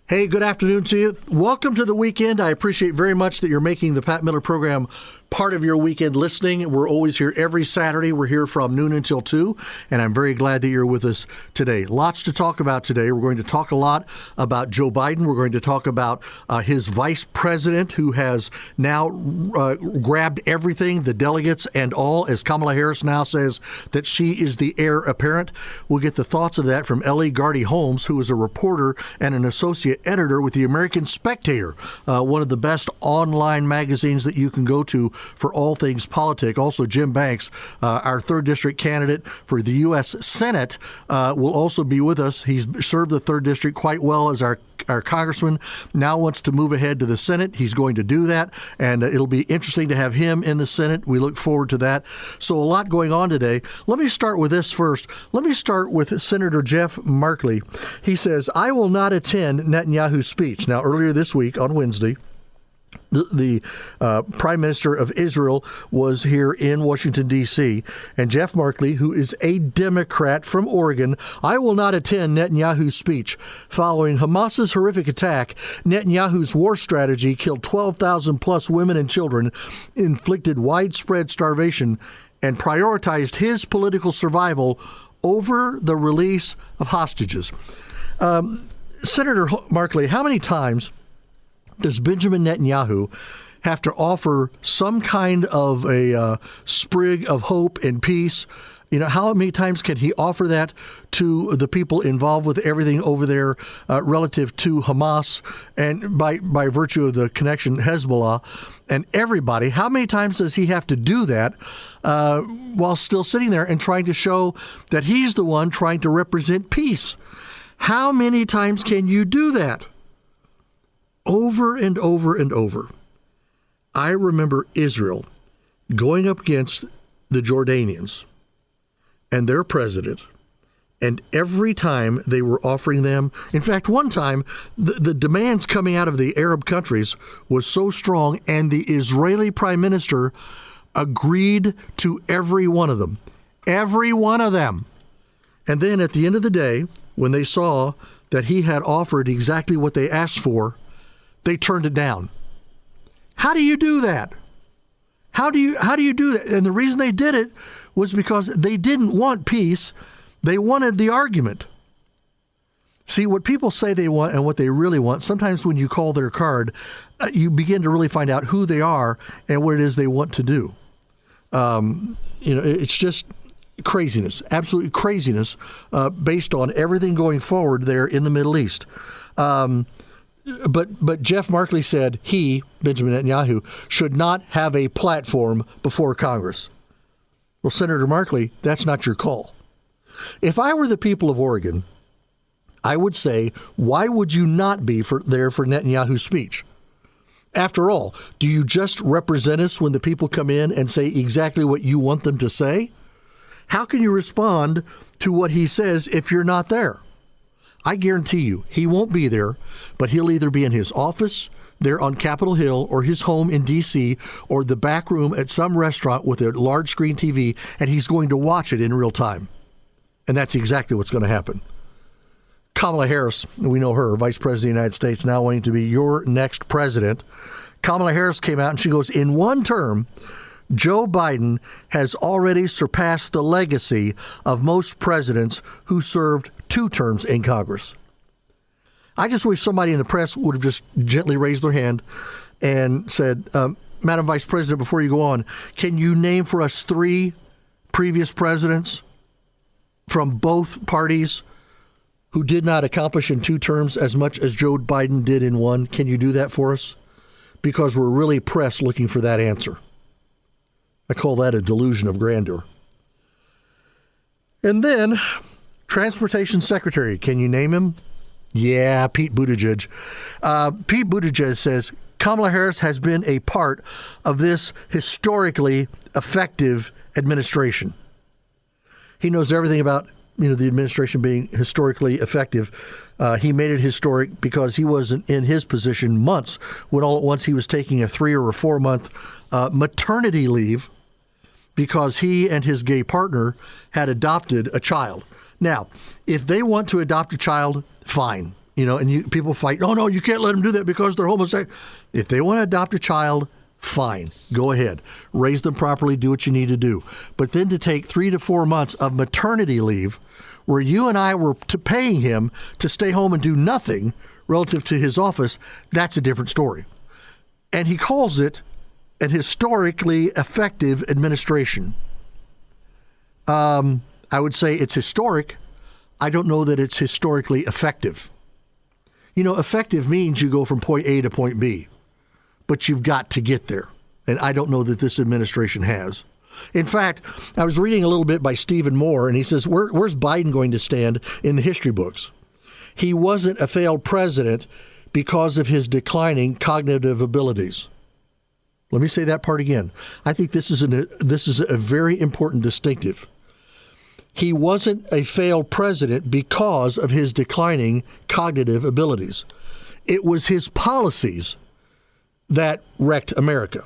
Hey, good afternoon to you. Welcome to the weekend. I appreciate very much that you're making the Pat Miller program part of your weekend listening. We're always here every Saturday. We're here from noon until 2, and I'm very glad that you're with us today. Lots to talk about today. We're going to talk a lot about Joe Biden. We're going to talk about his vice president, who has now grabbed everything, the delegates and all, as Kamala Harris now says that she is the heir apparent. We'll get the thoughts of that from Ellie Gardy Holmes, who is a reporter and an associate editor with the American Spectator, one of the best online magazines that you can go to for all things politics. Also, Jim Banks, our 3rd District candidate for the U.S. Senate, will also be with us. He's served the 3rd District quite well as our congressman, now wants to move ahead to the Senate. He's going to do that, and it'll be interesting to have him in the Senate. We look forward to that. So a lot going on today. Let me start with this first. Let me start with Senator Jeff Merkley. He says, I will not attend Netanyahu's speech. Now, earlier this week on Wednesday, the Prime Minister of Israel was here in Washington, D.C., and Jeff Merkley, who is a Democrat from Oregon, I will not attend Netanyahu's speech. Following Hamas's horrific attack, Netanyahu's war strategy killed 12,000 plus women and children, inflicted widespread starvation, and prioritized his political survival over the release of hostages. Senator Merkley, how many times does Benjamin Netanyahu have to offer some kind of a sprig of hope and peace? You know, how many times can he offer that to the people involved with everything over there relative to Hamas and by virtue of the connection Hezbollah and everybody? How many times does he have to do that while still sitting there and trying to show that he's the one trying to represent peace? How many times can you do that? Over and over and over. I remember Israel going up against the Jordanians and their president, and every time they were offering them, in fact, one time, the demands coming out of the Arab countries was so strong, and the Israeli prime minister agreed to every one of them. Every one of them. And then at the end of the day, when they saw that he had offered exactly what they asked for, they turned it down. How do you do that? How do you do that? And the reason they did it was because they didn't want peace. They wanted the argument. See, what people say they want and what they really want, sometimes when you call their card, you begin to really find out who they are and what it is they want to do. It's just craziness, absolute craziness, based on everything going forward there in the Middle East. But Jeff Merkley said he, Benjamin Netanyahu, should not have a platform before Congress. Well, Senator Merkley, that's not your call. If I were the people of Oregon, I would say, why would you not be there for Netanyahu's speech? After all, do you just represent us when the people come in and say exactly what you want them to say? How can you respond to what he says if you're not there? I guarantee you, he won't be there, but he'll either be in his office there on Capitol Hill or his home in D.C. or the back room at some restaurant with a large screen TV, and he's going to watch it in real time. And that's exactly what's going to happen. Kamala Harris, we know her, Vice President of the United States, now wanting to be your next president. Kamala Harris came out and she goes, in one term, Joe Biden has already surpassed the legacy of most presidents who served 2 terms in Congress. I just wish somebody in the press would have just gently raised their hand and said, Madam Vice President, before you go on, can you name for us 3 previous presidents from both parties who did not accomplish in 2 terms as much as Joe Biden did in 1? Can you do that for us? Because we're really pressed looking for that answer. I call that a delusion of grandeur. And then, Transportation Secretary, can you name him? Yeah, Pete Buttigieg. Pete Buttigieg says Kamala Harris has been a part of this historically effective administration. He knows everything about the administration being historically effective. He made it historic because he wasn't in his position months when all at once he was taking a 3 or a 4 month maternity leave because he and his gay partner had adopted a child. Now, if they want to adopt a child, fine. and people fight, oh, no, you can't let them do that because they're homosexual. If they want to adopt a child, fine, go ahead. Raise them properly, do what you need to do. But then to take 3 to 4 months of maternity leave where you and I were paying him to stay home and do nothing relative to his office, that's a different story. And he calls it an historically effective administration. I would say it's historic. I don't know that it's historically effective. Effective means you go from point A to point B, but you've got to get there. And I don't know that this administration has. In fact, I was reading a little bit by Stephen Moore, and he says, where's Biden going to stand in the history books? He wasn't a failed president because of his declining cognitive abilities. Let me say that part again. I think this is a very important distinctive. He wasn't a failed president because of his declining cognitive abilities. It was his policies that wrecked America.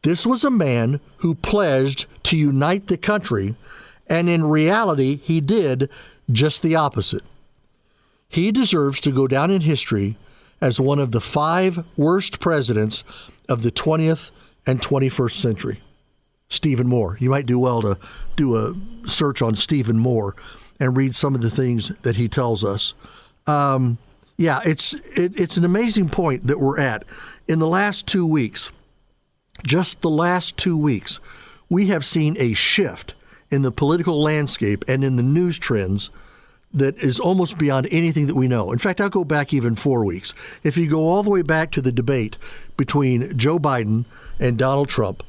This was a man who pledged to unite the country, and in reality, he did just the opposite. He deserves to go down in history as one of the 5 worst presidents of the 20th and 21st century. Stephen Moore. You might do well to do a search on Stephen Moore and read some of the things that he tells us. It's an amazing point that we're at. In the last 2 weeks, just the last 2 weeks, we have seen a shift in the political landscape and in the news trends that is almost beyond anything that we know. In fact, I'll go back even 4 weeks. If you go all the way back to the debate between Joe Biden and Donald Trump,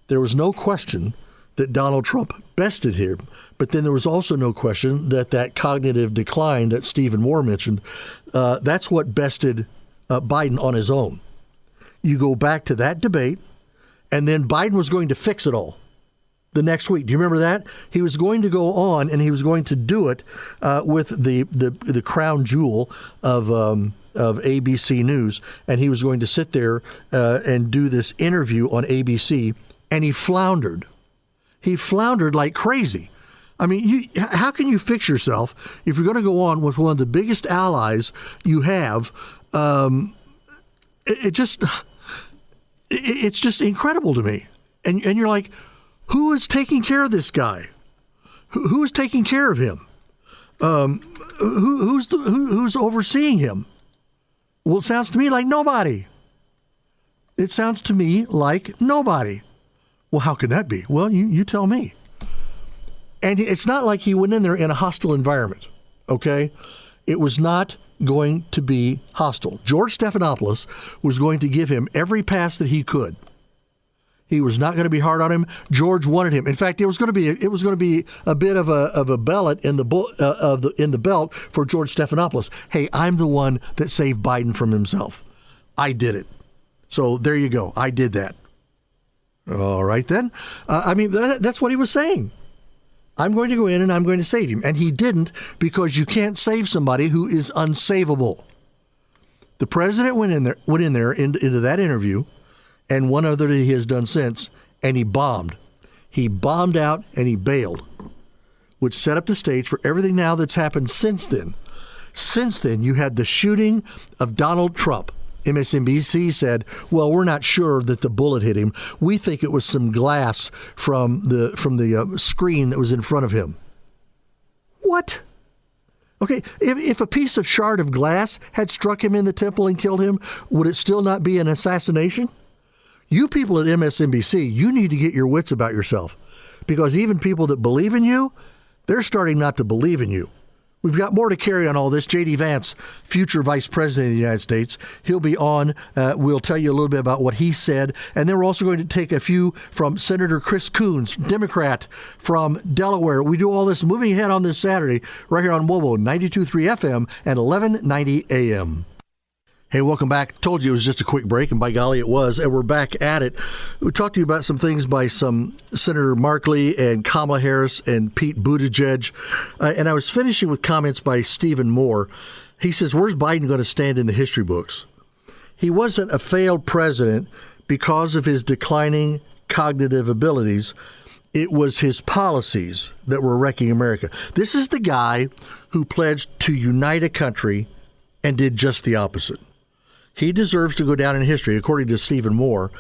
there was no question that Donald Trump bested him, but then there was also no question that cognitive decline that Stephen Moore mentioned, that's what bested Biden on his own. You go back to that debate, and then Biden was going to fix it all the next week. Do you remember that? He was going to go on, and he was going to do it with the crown jewel of ABC News, and he was going to sit there and do this interview on ABC, and he floundered. He floundered like crazy. I mean, how can you fix yourself if you're going to go on with one of the biggest allies you have? It's just incredible to me. And you're like, who is taking care of this guy? Who is taking care of him? Who's overseeing him? Well, it sounds to me like nobody. It sounds to me like nobody. Well, how can that be? Well, you tell me. And it's not like he went in there in a hostile environment, okay? It was not going to be hostile. George Stephanopoulos was going to give him every pass that he could. He was not going to be hard on him. George wanted him. In fact, it was going to be a bit of a bellet in the belt for George Stephanopoulos. Hey, I'm the one that saved Biden from himself. I did it. So there you go. I did that. All right, then. That's what he was saying. I'm going to go in and I'm going to save him. And he didn't, because you can't save somebody who is unsavable. The president went in there into that interview, and one other that he has done since, and he bombed. He bombed out and he bailed, which set up the stage for everything now that's happened since then. Since then, you had the shooting of Donald Trump. MSNBC said, well, we're not sure that the bullet hit him. We think it was some glass from the screen that was in front of him. What? Okay, if a piece of shard of glass had struck him in the temple and killed him, would it still not be an assassination? You people at MSNBC, you need to get your wits about yourself, because even people that believe in you, they're starting not to believe in you. We've got more to carry on all this. J.D. Vance, future Vice President of the United States, he'll be on. We'll tell you a little bit about what he said. And then we're also going to take a few from Senator Chris Coons, Democrat from Delaware. We do all this moving ahead on this Saturday right here on WOWO 92.3 FM and 1190 AM. Hey, welcome back. Told you it was just a quick break, and by golly, it was. And we're back at it. We talked to you about some things by some Senator Mark Lee and Kamala Harris and Pete Buttigieg. And I was finishing with comments by Stephen Moore. He says, where's Biden going to stand in the history books? He wasn't a failed president because of his declining cognitive abilities. It was his policies that were wrecking America. This is the guy who pledged to unite a country, and did just the opposite. He deserves to go down in history, according to Stephen Moore,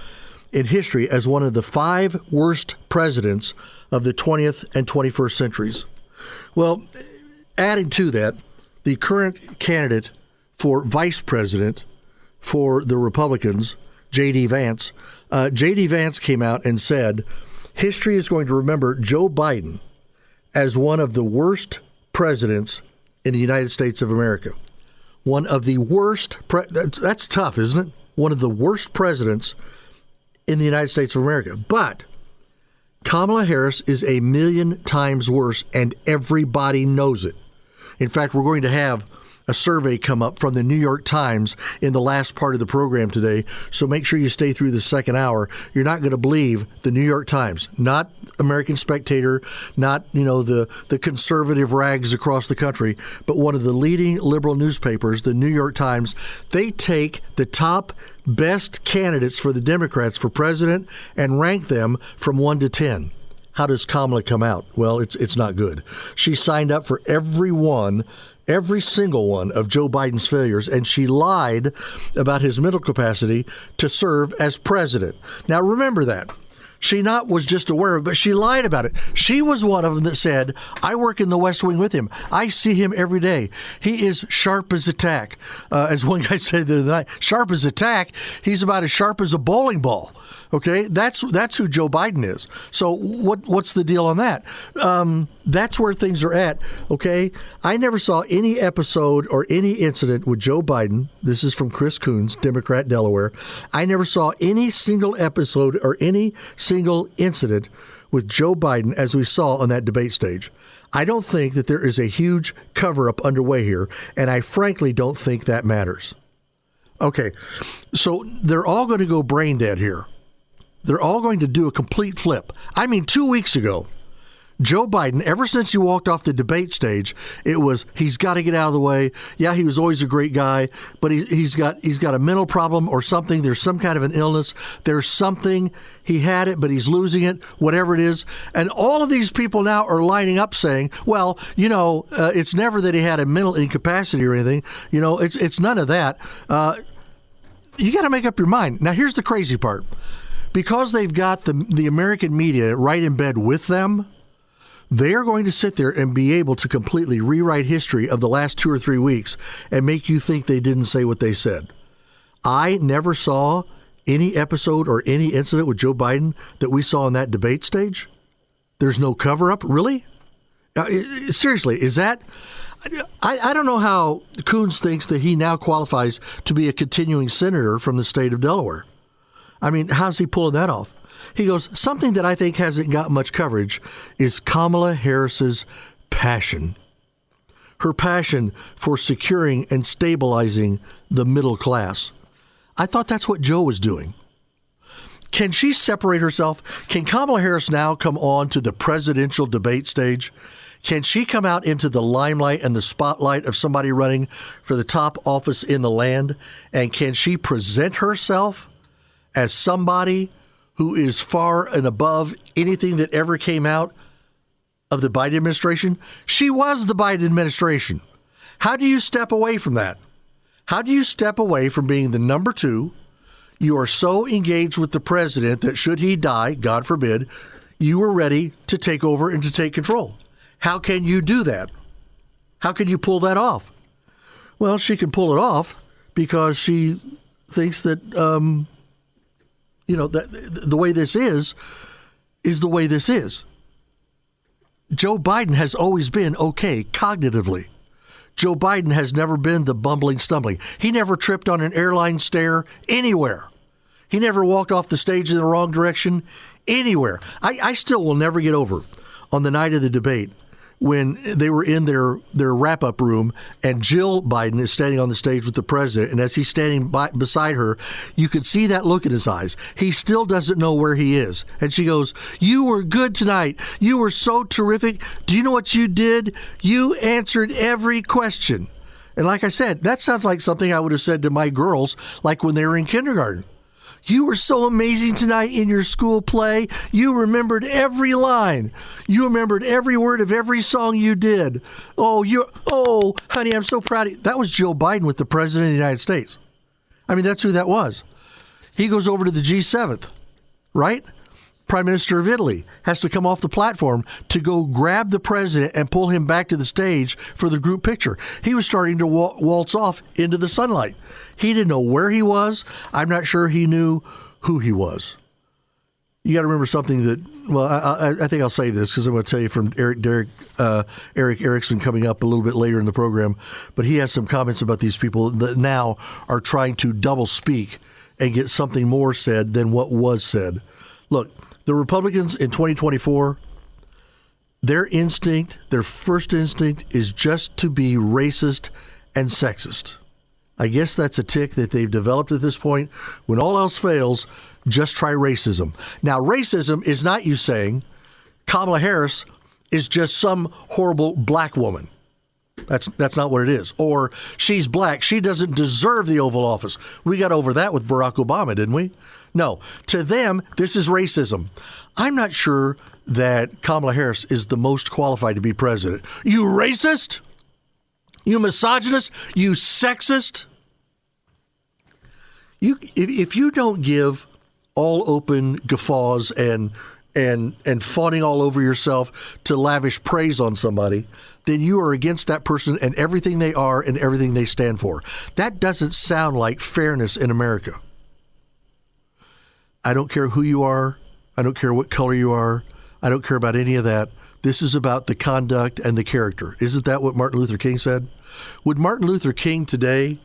in history as one of the 5 worst presidents of the 20th and 21st centuries. Well, adding to that, the current candidate for vice president for the Republicans, J.D. Vance, J.D. Vance came out and said, history is going to remember Joe Biden as one of the worst presidents in the United States of America. One of the worst, that's tough, isn't it? One of the worst presidents in the United States of America. But Kamala Harris is a million times worse, and everybody knows it. In fact, we're going to have a survey come up from the New York Times in the last part of the program today, so make sure you stay through the second hour. You're not going to believe the New York Times, not American Spectator, not the conservative rags across the country, but one of the leading liberal newspapers, the New York Times. They take the top best candidates for the Democrats for president and rank them from 1 to 10. How does Kamala come out? Well, it's not good. She signed up for every single one of Joe Biden's failures, and she lied about his mental capacity to serve as president. Now, remember that. She not was just aware of it, but she lied about it. She was one of them that said, I work in the West Wing with him. I see him every day. He is sharp as a tack. As one guy said the other night, sharp as a tack, he's about as sharp as a bowling ball. Okay, that's who Joe Biden is. So what's the deal on that? That's where things are at. Okay, I never saw any episode or any incident with Joe Biden. This is from Chris Coons, Democrat, Delaware. I never saw any single episode or any single incident with Joe Biden as we saw on that debate stage. I don't think that there is a huge cover-up underway here, and I frankly don't think that matters. Okay, so they're all going to go brain dead here. They're all going to do a complete flip. I mean, 2 weeks ago, Joe Biden, ever since he walked off the debate stage, it was, he's got to get out of the way. Yeah, he was always a great guy, but he's got a mental problem or something. There's some kind of an illness. There's something. He had it, but he's losing it, whatever it is. And all of these people now are lining up saying, well, it's never that he had a mental incapacity or anything. It's none of that. You got to make up your mind. Now, here's the crazy part. Because they've got the American media right in bed with them, they are going to sit there and be able to completely rewrite history of the last 2 or 3 weeks and make you think they didn't say what they said. I never saw any episode or any incident with Joe Biden that we saw on that debate stage. There's no cover-up? Really? Seriously, is that... I don't know how Coons thinks that he now qualifies to be a continuing senator from the state of Delaware. I mean, how's he pulling that off? He goes, something that I think hasn't got much coverage is Kamala Harris's passion. Her passion for securing and stabilizing the middle class. I thought that's what Joe was doing. Can she separate herself? Can Kamala Harris now come on to the presidential debate stage? Can she come out into the limelight and the spotlight of somebody running for the top office in the land? And can she present herself as somebody who is far and above anything that ever came out of the Biden administration? She was the Biden administration. How do you step away from that? How do you step away from being the number 2? You are so engaged with the president that should he die, God forbid, you are ready to take over and to take control. How can you do that? How can you pull that off? Well, she can pull it off because she thinks that that the way this is the way this is. Joe Biden has always been okay cognitively. Joe Biden has never been the bumbling, stumbling. He never tripped on an airline stair anywhere. He never walked off the stage in the wrong direction anywhere. I still will never get over on the night of the debate when they were in their wrap-up room and Jill Biden is standing on the stage with the president, and as he's standing beside her, you could see that look in his eyes. He still doesn't know where he is. And she goes, "You were good tonight. You were so terrific. Do you know what you did? You answered every question." And like I said, that sounds like something I would have said to my girls like when they were in kindergarten. You were so amazing tonight in your school play. You remembered every line. You remembered every word of every song you did. Oh, honey, I'm so proud of you. That was Joe Biden with the President of the United States. I mean, that's who that was. He goes over to the G7, right? Prime Minister of Italy has to come off the platform to go grab the president and pull him back to the stage for the group picture. He was starting to waltz off into the sunlight. He didn't know where he was. I'm not sure he knew who he was. You got to remember something that, well, I think I'll say this because I'm going to tell you from Eric Erickson coming up a little bit later in the program, but he has some comments about these people that now are trying to double speak and get something more said than what was said. Look, the Republicans in 2024, their first instinct is just to be racist and sexist. I guess that's a tick that they've developed at this point. When all else fails, just try racism. Now, racism is not you saying Kamala Harris is just some horrible black woman. That's not what it is. Or she's black. She doesn't deserve the Oval Office. We got over that with Barack Obama, didn't we? No. To them, this is racism. I'm not sure that Kamala Harris is the most qualified to be president. You racist? You misogynist? You sexist? If you don't give all open guffaws and fawning all over yourself to lavish praise on somebody, then you are against that person and everything they are and everything they stand for. That doesn't sound like fairness in America. I don't care who you are. I don't care what color you are. I don't care about any of that. This is about the conduct and the character. Isn't that what Martin Luther King said? Would Martin Luther King today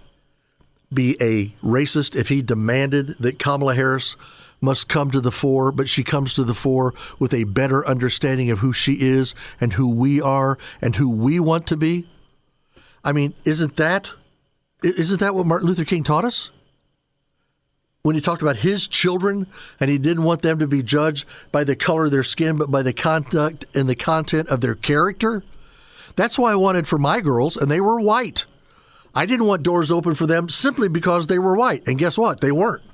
be a racist if he demanded that Kamala Harris must come to the fore, but she comes to the fore with a better understanding of who she is and who we are and who we want to be? I mean, isn't that what Martin Luther King taught us? When he talked about his children and he didn't want them to be judged by the color of their skin, but by the conduct and the content of their character? That's why I wanted for my girls, and they were white. I didn't want doors open for them simply because they were white. And guess what? They weren't.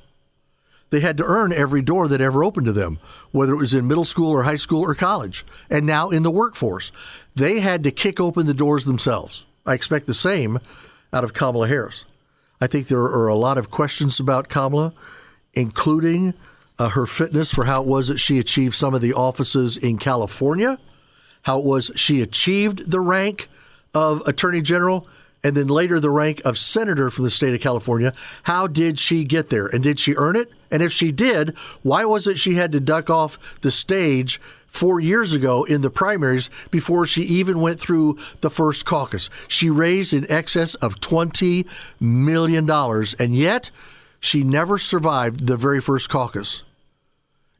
They had to earn every door that ever opened to them, whether it was in middle school or high school or college, and now in the workforce. They had to kick open the doors themselves. I expect the same out of Kamala Harris. I think there are a lot of questions about Kamala, including her fitness for how it was that she achieved some of the offices in California, how it was she achieved the rank of Attorney General, and then later the rank of senator from the state of California. How did she get there? And did she earn it? And if she did, why was it she had to duck off the stage 4 years ago in the primaries before she even went through the first caucus? She raised in excess of $20 million, and yet she never survived the very first caucus.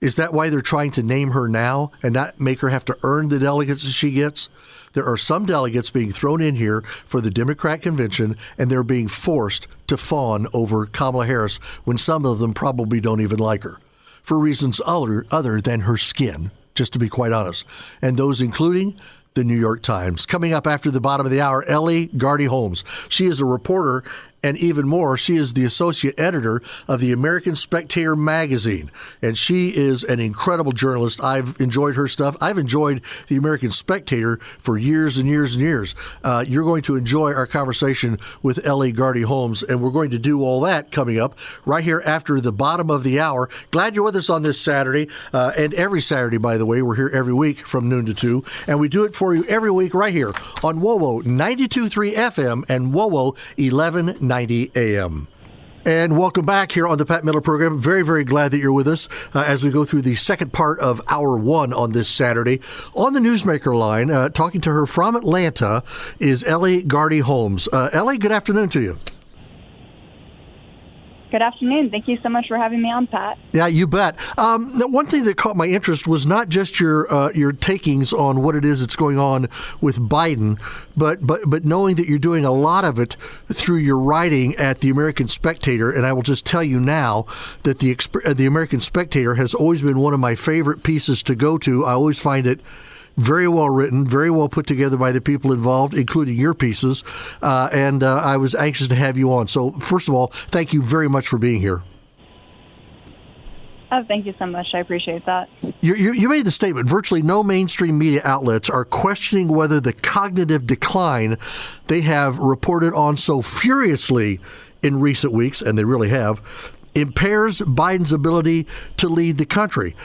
Is that why they're trying to name her now and not make her have to earn the delegates that she gets? There are some delegates being thrown in here for the Democrat convention, and they're being forced to fawn over Kamala Harris when some of them probably don't even like her for reasons other than her skin, just to be quite honest. And those including the New York Times. Coming up after the bottom of the hour, Ellie Gardy-Holmes. She is a reporter, and even more, she is the associate editor of the American Spectator magazine. And she is an incredible journalist. I've enjoyed her stuff. I've enjoyed the American Spectator for years and years and years. You're going to enjoy our conversation with Ellie Gardy-Holmes, and we're going to do all that coming up right here after the bottom of the hour. Glad you're with us on this Saturday, and every Saturday, by the way. We're here every week from noon to 2, and we do it for you every week right here on WOWO 92.3 FM and WOWO 1190 AM. And welcome back here on the Pat Miller Program. Very, very glad that you're with us as we go through the second part of Hour 1 on this Saturday. On the Newsmaker line, talking to her from Atlanta, is Ellie Gardy-Holmes. Ellie, good afternoon to you. Good afternoon. Thank you so much for having me on, Pat. Yeah, you bet. One thing that caught my interest was not just your takings on what it is that's going on with Biden, but knowing that you're doing a lot of it through your writing at the American Spectator. And I will just tell you now that the American Spectator has always been one of my favorite pieces to go to. I always find it very well written, very well put together by the people involved, including your pieces. I was anxious to have you on. So, first of all, thank you very much for being here. Oh, thank you so much. I appreciate that. You made the statement, virtually no mainstream media outlets are questioning whether the cognitive decline they have reported on so furiously in recent weeks, and they really have, impairs Biden's ability to lead the country.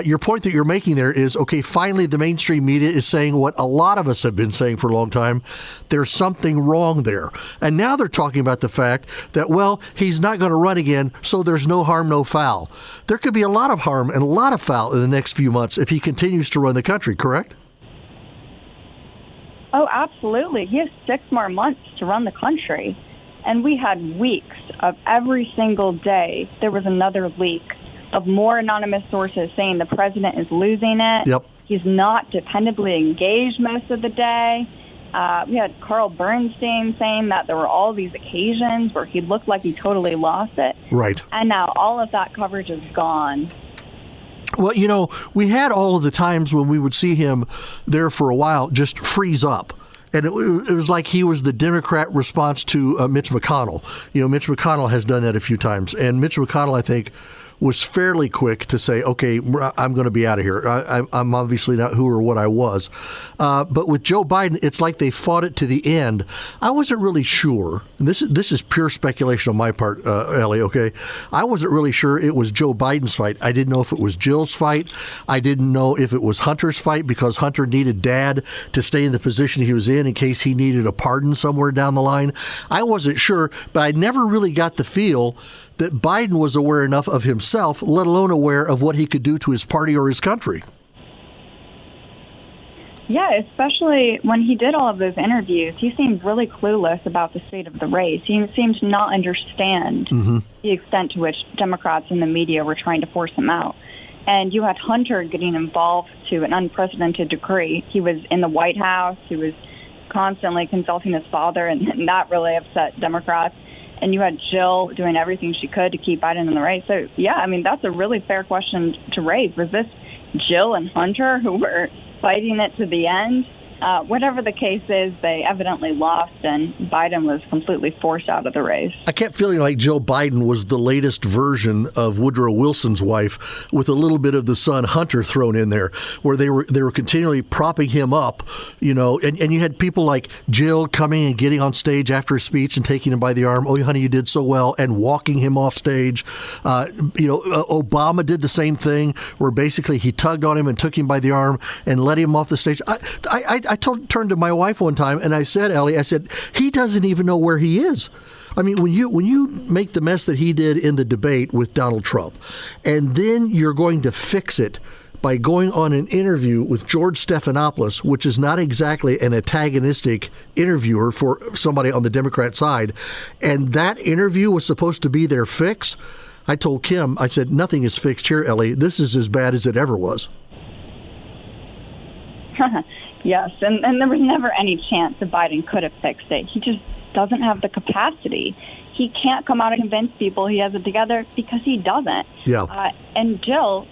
Your point that you're making there is, okay, finally the mainstream media is saying what a lot of us have been saying for a long time. There's something wrong there. And now they're talking about the fact that, well, he's not going to run again, so there's no harm, no foul. There could be a lot of harm and a lot of foul in the next few months if he continues to run the country, correct? Oh, absolutely. He has 6 more months to run the country. And we had weeks of every single day there was another leak of more anonymous sources saying the president is losing it. Yep. He's not dependably engaged most of the day. We had Carl Bernstein saying that there were all these occasions where he looked like he totally lost it. Right. And now all of that coverage is gone. Well, you know, we had all of the times when we would see him there for a while just freeze up. And it was like he was the Democrat response to Mitch McConnell. You know, Mitch McConnell has done that a few times. And Mitch McConnell, I think, was fairly quick to say, okay, I'm going to be out of here. I'm obviously not who or what I was. But with Joe Biden, it's like they fought it to the end. I wasn't really sure. And this is pure speculation on my part, Ellie, okay? I wasn't really sure it was Joe Biden's fight. I didn't know if it was Jill's fight. I didn't know if it was Hunter's fight because Hunter needed Dad to stay in the position he was in case he needed a pardon somewhere down the line. I wasn't sure, but I never really got the feel that Biden was aware enough of himself, let alone aware of what he could do to his party or his country. Yeah, especially when he did all of those interviews, he seemed really clueless about the state of the race. He seemed to not understand the extent to which Democrats and the media were trying to force him out. And you had Hunter getting involved to an unprecedented degree. He was in the White House. He was constantly consulting his father, and that really upset Democrats. And you had Jill doing everything she could to keep Biden in the race. So, yeah, I mean, that's a really fair question to raise. Was this Jill and Hunter who were fighting it to the end? Whatever the case is, they evidently lost, and Biden was completely forced out of the race. I kept feeling like Joe Biden was the latest version of Woodrow Wilson's wife, with a little bit of the son Hunter thrown in there, where they were continually propping him up, you know, and you had people like Jill coming and getting on stage after a speech and taking him by the arm. Oh, honey, you did so well, and walking him off stage. Obama did the same thing, where basically he tugged on him and took him by the arm and let him off the stage. I turned to my wife one time and I said, Ellie, he doesn't even know where he is. I mean, when you make the mess that he did in the debate with Donald Trump, and then you're going to fix it by going on an interview with George Stephanopoulos, which is not exactly an antagonistic interviewer for somebody on the Democrat side, and that interview was supposed to be their fix, I told Kim, I said, nothing is fixed here, Ellie. This is as bad as it ever was. Yes, and there was never any chance that Biden could have fixed it. He just doesn't have the capacity. He can't come out and convince people he has it together because he doesn't. Yeah. And Jill,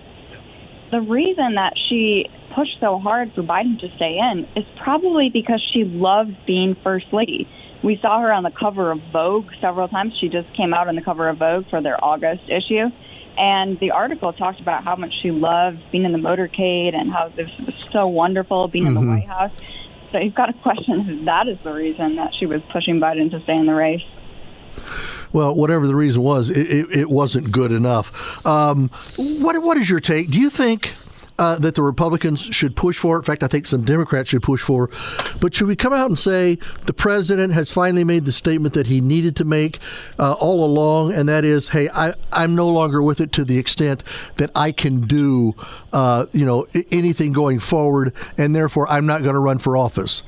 the reason that she pushed so hard for Biden to stay in is probably because she loves being First Lady. We saw her on the cover of Vogue several times. She just came out on the cover of Vogue for their August issue. And the article talked about how much she loved being in the motorcade and how this was so wonderful being in the White House. So you've got to question if that is the reason that she was pushing Biden to stay in the race. Well, whatever the reason was, it wasn't good enough. What is your take? Do you think that the Republicans should push for it? In fact, I think some Democrats should push for it. But should we come out and say the president has finally made the statement that he needed to make all along, and that is, hey, I'm no longer with it to the extent that I can do anything going forward, and therefore I'm not going to run for office.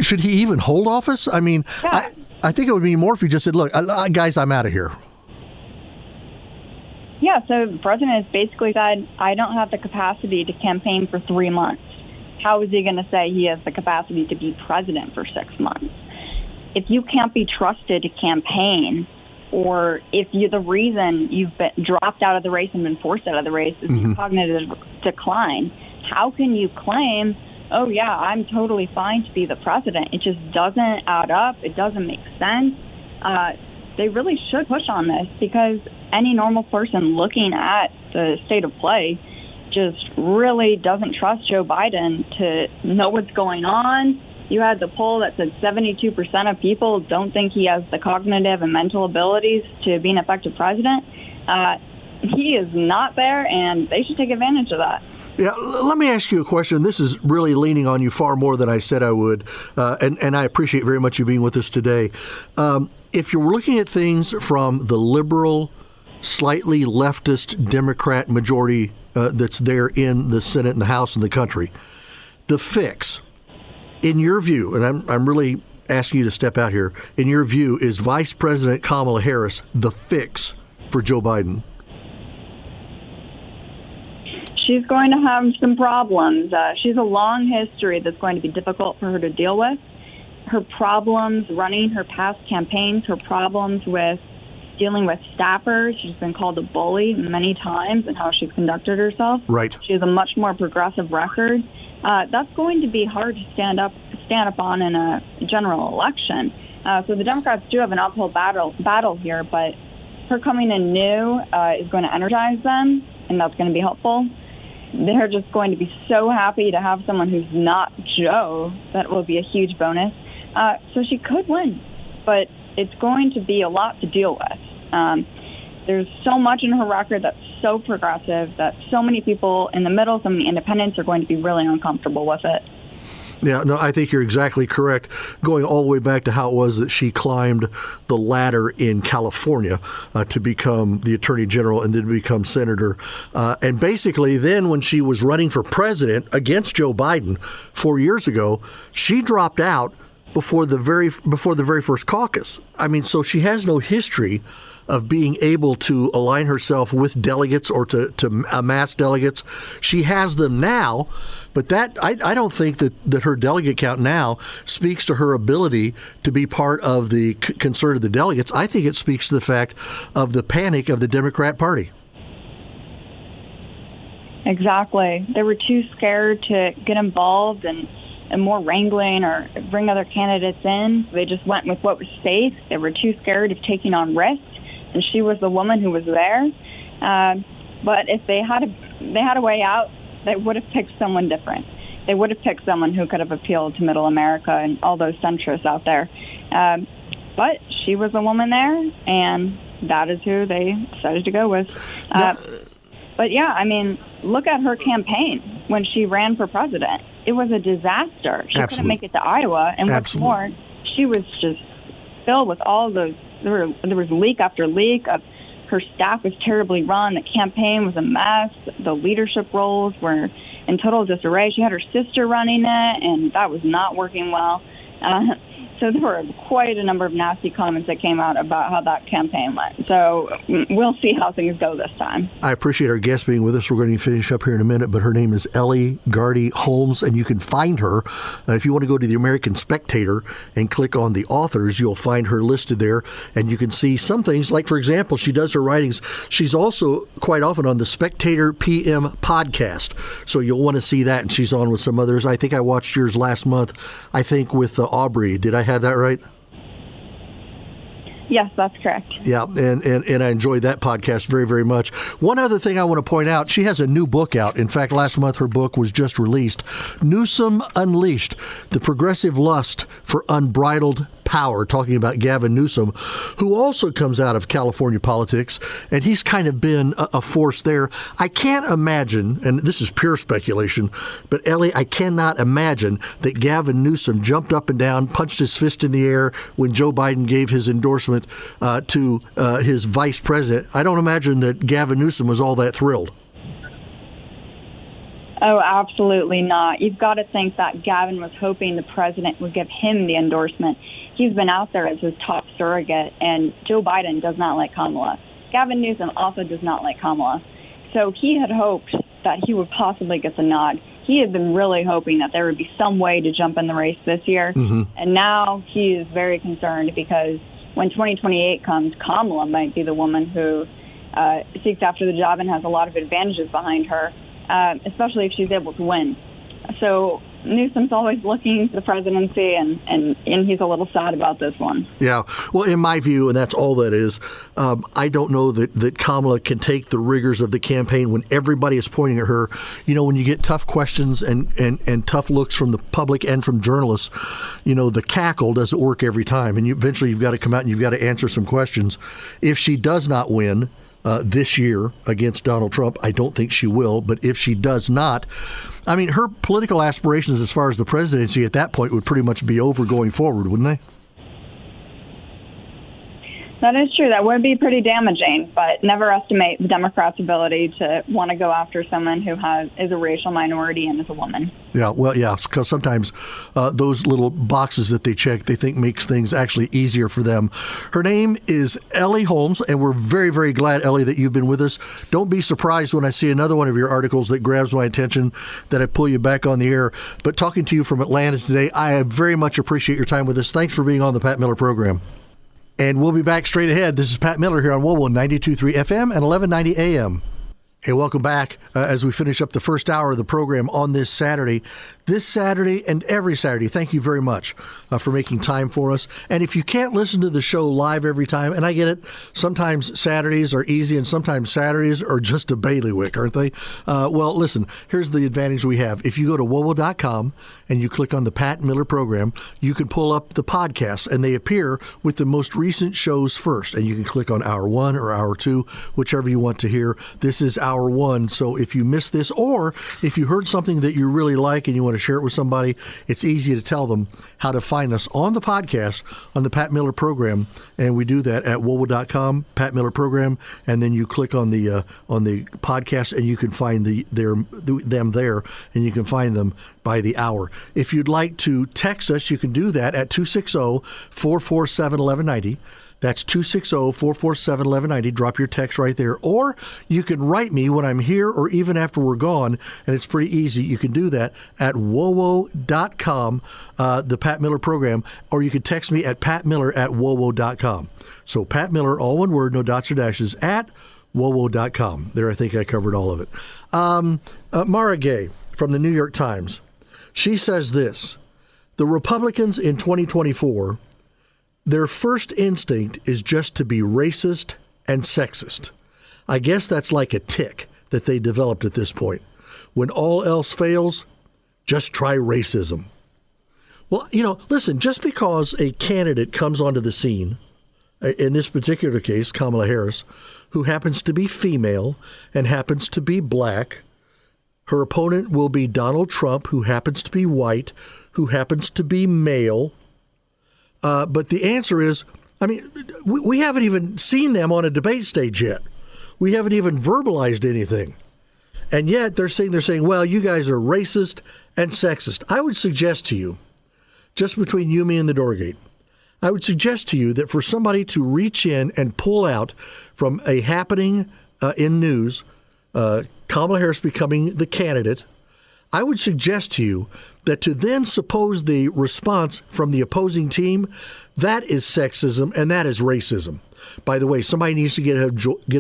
Should he even hold office? I mean, yeah. I think it would be more if he just said, look, guys, I'm out of here. Yeah, so the president has basically said, I don't have the capacity to campaign for 3 months. How is he going to say he has the capacity to be president for 6 months? If you can't be trusted to campaign, or if the reason you've been dropped out of the race and been forced out of the race is your cognitive decline, how can you claim, oh, yeah, I'm totally fine to be the president? It just doesn't add up. It doesn't make sense. They really should push on this because any normal person looking at the state of play, just really doesn't trust Joe Biden to know what's going on. You had the poll that said 72% of people don't think he has the cognitive and mental abilities to be an effective president. He is not there, and they should take advantage of that. Yeah, let me ask you a question. This is really leaning on you far more than I said I would, and I appreciate very much you being with us today. If you're looking at things from the liberal, slightly leftist Democrat majority that's there in the Senate and the House and the country, the fix, in your view, and I'm really asking you to step out here, in your view, is Vice President Kamala Harris the fix for Joe Biden? She's going to have some problems. She's a long history that's going to be difficult for her to deal with. Her problems running her past campaigns, her problems with dealing with staffers. She's been called a bully many times in how she's conducted herself. Right. She has a much more progressive record. That's going to be hard to stand up on in a general election. So the Democrats do have an uphill battle here, but her coming in new is going to energize them, and that's going to be helpful. They're just going to be so happy to have someone who's not Joe. That will be a huge bonus. So she could win, but it's going to be a lot to deal with. There's so much in her record that's so progressive that so many people in the middle, so many independents are going to be really uncomfortable with it. Yeah, no, I think you're exactly correct. Going all the way back to how it was that she climbed the ladder in California to become the Attorney General and then to become Senator. And basically then when she was running for president against Joe Biden 4 years ago, she dropped out before the very first caucus. I mean, so she has no history of being able to align herself with delegates or to amass delegates. She has them now, but that I don't think that her delegate count now speaks to her ability to be part of the concern of the delegates. I think it speaks to the fact of the panic of the Democrat Party. Exactly. They were too scared to get involved and more wrangling or bring other candidates in. They just went with what was safe. They were too scared of taking on risks. And she was the woman who was there. But if they had a way out, they would have picked someone different. They would have picked someone who could have appealed to middle America and all those centrists out there. But she was the woman there, and that is who they decided to go with. But yeah, I mean, look at her campaign when she ran for president. It was a disaster. She couldn't make it to Iowa. And what's more, she was just filled with all those. There was leak after leak. Her staff was terribly run. The campaign was a mess. The leadership roles were in total disarray. She had her sister running it, and that was not working well. So there were quite a number of nasty comments that came out about how that campaign went. So we'll see how things go this time. I appreciate our guest being with us. We're going to finish up here in a minute, but her name is Ellie Gardy Holmes, and you can find her. If you want to go to the American Spectator and click on the authors, you'll find her listed there, and you can see some things. Like, for example, she does her writings. She's also quite often on the Spectator PM podcast, so you'll want to see that, and she's on with some others. I think I watched yours last month, I think with Aubrey. Did I have that right? Yes, that's correct. Yeah, and I enjoyed that podcast very, very much. One other thing I want to point out, she has a new book out. In fact, last month her book was just released, Newsom Unleashed, The Progressive Lust for Unbridled Power, talking about Gavin Newsom, who also comes out of California politics, and he's kind of been a force there. I can't imagine, and this is pure speculation, but Ellie, I cannot imagine that Gavin Newsom jumped up and down, punched his fist in the air when Joe Biden gave his endorsement to his vice president. I don't imagine that Gavin Newsom was all that thrilled. Oh, absolutely not. You've got to think that Gavin was hoping the president would give him the endorsement. He's been out there as his top surrogate, and Joe Biden does not like Kamala. Gavin Newsom also does not like Kamala. So he had hoped that he would possibly get the nod. He had been really hoping that there would be some way to jump in the race this year. Mm-hmm. And now he is very concerned because when 2028 comes, Kamala might be the woman who seeks after the job and has a lot of advantages behind her, especially if she's able to win. So Newsom's always looking for the presidency, and he's a little sad about this one. Yeah. Well, in my view, and that's all that is, I don't know that Kamala can take the rigors of the campaign when everybody is pointing at her. When you get tough questions and tough looks from the public and from journalists, the cackle doesn't work every time. And eventually you've got to come out and you've got to answer some questions. If she does not win this year against Donald Trump, I don't think she will. But if she does not, her political aspirations as far as the presidency at that point would pretty much be over going forward, wouldn't they? That is true. That would be pretty damaging, but never estimate the Democrats' ability to want to go after someone who is a racial minority and is a woman. Yeah, well, yeah, because sometimes those little boxes that they check, they think makes things actually easier for them. Her name is Ellie Holmes, and we're very, very glad, Ellie, that you've been with us. Don't be surprised when I see another one of your articles that grabs my attention, that I pull you back on the air. But talking to you from Atlanta today, I very much appreciate your time with us. Thanks for being on the Pat Miller program. And we'll be back straight ahead. This is Pat Miller here on WOWO 92.3 FM and 1190 AM. Hey, welcome back as we finish up the first hour of the program on this Saturday. This Saturday and every Saturday, thank you very much for making time for us. And if you can't listen to the show live every time, and I get it, sometimes Saturdays are easy and sometimes Saturdays are just a bailiwick, aren't they? Well, listen, here's the advantage we have. If you go to WOWO.com and you click on the Pat Miller program, you can pull up the podcasts, and they appear with the most recent shows first. And you can click on Hour 1 or Hour 2, whichever you want to hear. This is Hour 1, so if you missed this, or if you heard something that you really like and you want to share it with somebody, it's easy to tell them how to find us on the podcast on the Pat Miller program, and we do that at WOWO.com, Pat Miller program, and then you click on the podcast, and you can find them there, and you can find them by the hour. If you'd like to text us, you can do that at 260-447-1190. That's 260-447-1190. Drop your text right there. Or you can write me when I'm here or even after we're gone, and it's pretty easy. You can do that at WOWO.com, the Pat Miller program, or you can text me at patmiller@WOWO.com. So Pat Miller, all one word, no dots or dashes, at WOWO.com. There, I think I covered all of it. Mara Gay from the New York Times, she says this: the Republicans in 2024, their first instinct is just to be racist and sexist. I guess that's like a tick that they developed at this point. When all else fails, just try racism. Well, listen, just because a candidate comes onto the scene, in this particular case, Kamala Harris, who happens to be female and happens to be black, her opponent will be Donald Trump, who happens to be white, who happens to be male. But the answer is, we haven't even seen them on a debate stage yet. We haven't even verbalized anything. And yet they're saying, well, you guys are racist and sexist. I would suggest to you, just between you, me, and the doorgate, I would suggest to you that for somebody to reach in and pull out from a happening in news, Kamala Harris becoming the candidate, I would suggest to you that to then suppose the response from the opposing team, that is sexism and that is racism. By the way, somebody needs to get a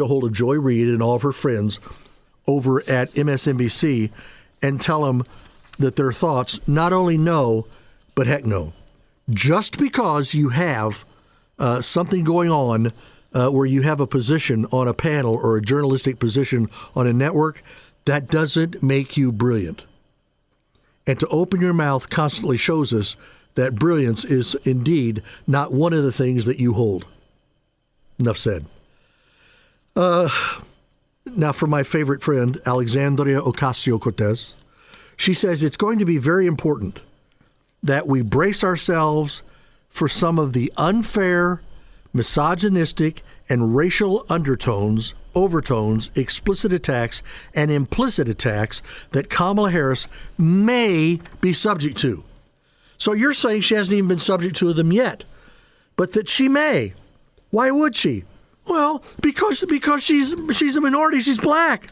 hold of Joy Reid and all of her friends over at MSNBC and tell them that their thoughts, not only no, but heck no. Just because you have something going on where you have a position on a panel or a journalistic position on a network, that doesn't make you brilliant. And to open your mouth constantly shows us that brilliance is indeed not one of the things that you hold. Enough said. Now for my favorite friend, Alexandria Ocasio-Cortez. She says it's going to be very important that we brace ourselves for some of the unfair, misogynistic, and racial overtones, explicit attacks, and implicit attacks that Kamala Harris may be subject to. So you're saying she hasn't even been subject to them yet, but that she may. Why would she? Well, because she's a minority, she's black,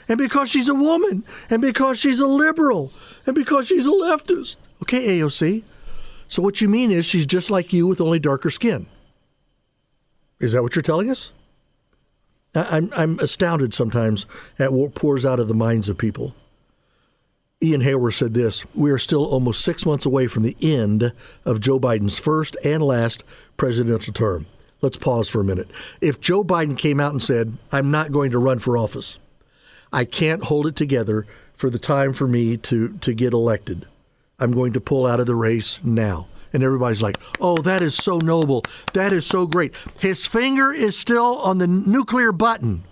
and because she's a woman, and because she's a liberal, and because she's a leftist. Okay, AOC. So what you mean is she's just like you with only darker skin. Is that what you're telling us? I'm astounded sometimes at what pours out of the minds of people. Ian Hayward said this: "We are still almost 6 months away from the end of Joe Biden's first and last presidential term." Let's pause for a minute. If Joe Biden came out and said, "I'm not going to run for office. I can't hold it together for the time for me to get elected. I'm going to pull out of the race now." And everybody's like, "Oh, that is so noble. That is so great." His finger is still on the nuclear button.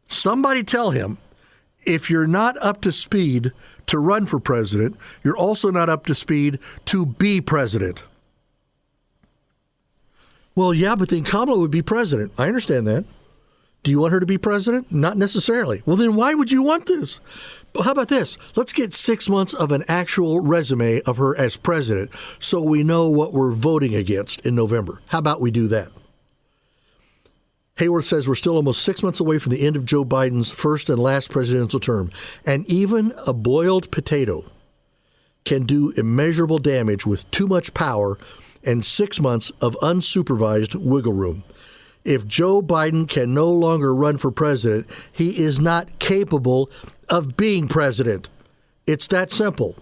Somebody tell him, if you're not up to speed to run for president, you're also not up to speed to be president. Well, yeah, but then Kamala would be president. I understand that. Do you want her to be president? Not necessarily. Well, then why would you want this? Well, how about this? Let's get 6 months of an actual resume of her as president so we know what we're voting against in November. How about we do that? Hayward says we're still almost 6 months away from the end of Joe Biden's first and last presidential term, and even a boiled potato can do immeasurable damage with too much power and 6 months of unsupervised wiggle room. If Joe Biden can no longer run for president, he is not capable of being president. It's that simple.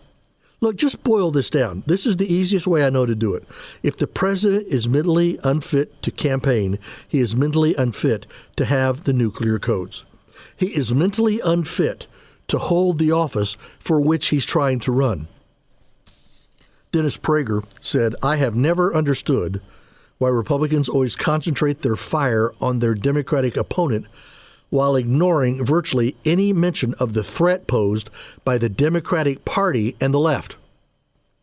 Look, just boil this down. This is the easiest way I know to do it. If the president is mentally unfit to campaign, he is mentally unfit to have the nuclear codes. He is mentally unfit to hold the office for which he's trying to run. Dennis Prager said, "I have never understood why Republicans always concentrate their fire on their Democratic opponent while ignoring virtually any mention of the threat posed by the Democratic Party and the left."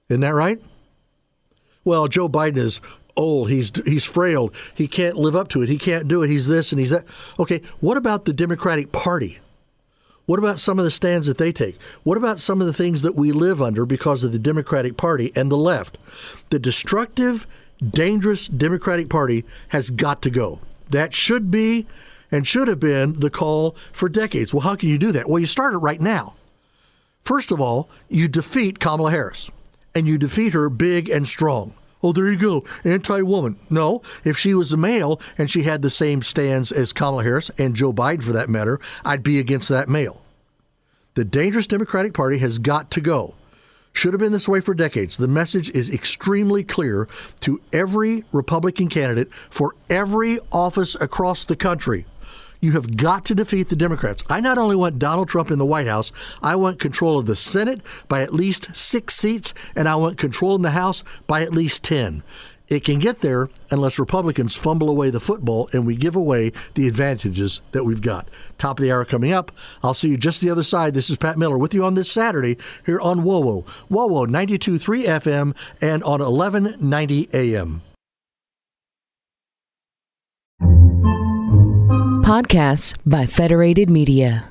Isn't that right? Well, Joe Biden is old. He's frail. He can't live up to it. He can't do it. He's this and he's that. Okay, what about the Democratic Party? What about some of the stands that they take? What about some of the things that we live under because of the Democratic Party and the left? The destructive, dangerous Democratic Party has got to go. That should be and should have been the call for decades. Well, how can you do that? Well, you start it right now. First of all, you defeat Kamala Harris, and you defeat her big and strong. Oh, there you go, anti-woman. No, if she was a male and she had the same stands as Kamala Harris and Joe Biden for that matter, I'd be against that male. The dangerous Democratic Party has got to go. Should have been this way for decades. The message is extremely clear to every Republican candidate for every office across the country. You have got to defeat the Democrats. I not only want Donald Trump in the White House, I want control of the Senate by at least 6 seats, and I want control in the House by at least 10. It can get there unless Republicans fumble away the football and we give away the advantages that we've got. Top of the hour coming up. I'll see you just the other side. This is Pat Miller with you on this Saturday here on WOWO. WOWO 92.3 FM and on 1190 AM. Podcasts by Federated Media.